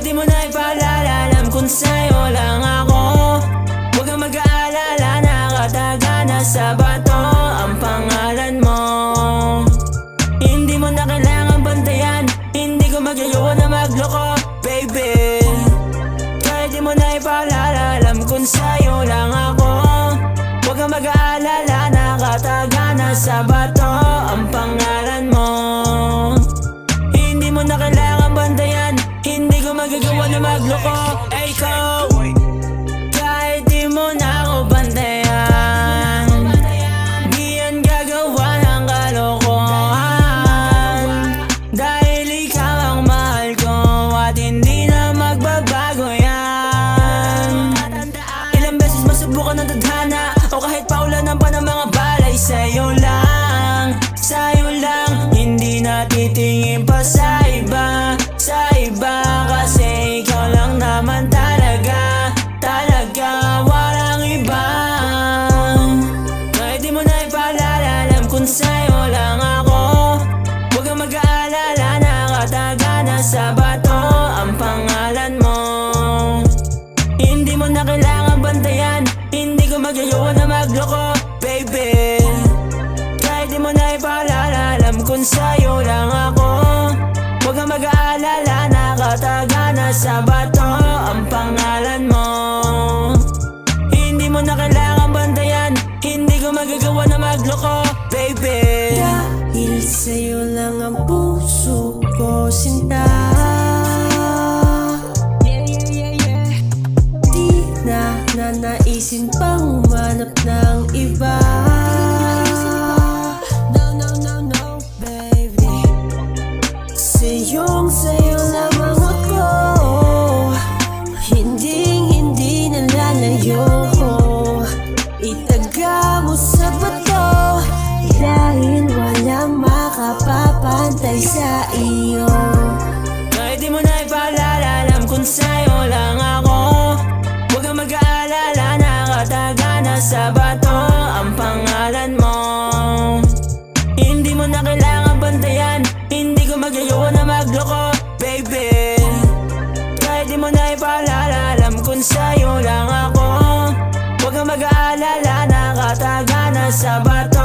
di mo na ipaalala, alam kung sa'yo lang ako. Huwag kang mag-aalala, nakataga na sa bato ang pangalan mo. Hindi mo na kailangan bantayan, hindi ko magagawa na magloko, baby. Kahit di mo na ipaalala, alam kung sa'yo lang ako. Huwag kang mag-aalala, nakataga na sa bato ang pangalan mo. Hindi mo na kailangan bantayan, hindi ko magagawa na magloko, ikaw. Kahit di mo na ako bantayan, di yan gagawa ng kalokohan. Dahil ikaw ang mahal ko at hindi na magbabago yan. Ilang beses masubukan ng tadhana, o kahit paulanan pa ng mga balay, sa'yo lang, sa'yo lang. Hindi na titingin pa sa iba, sa iba. Kasi ikaw lang naman talaga, talaga walang iba. Kahit di mo na ipaalala, alam kung sa'yo lang ako. Huwag kang mag-aalala, nakataga na sa bato ang pangalan mo. Hindi mo na kailangan bantayan, hindi ko magagawa na magloko, baby. Kahit di mo na ipaalala, alam kung sa'yo lang ako. Huwag kang mag-aalala, nakataga na sa bato ang pangalan mo. Hindi mo na kailangan bantayan, hindi ko magagawa na magloko, baby. Dahil sa'yo lang ang puso ko sinta. Di na nanaisin pang humanap ng iba. No, baby. Sa'yo lamang ako, hindi na lalayo. Itaga mo sa bato, dahil walang makapapantay sa iyo. Kahit di mo na ipaalala, alam kung sa'yo lang ako. Huwag kang mag-aalala, nakataga na sa bato ang pangalan mo. Hindi mo na kailangan bantayan, hindi ko magagawa na magloko, baby. Kahit di mo na ipaalala, alam kung sa'yo lang ako. Huwag kang mag-aalala, nakataga na sa bato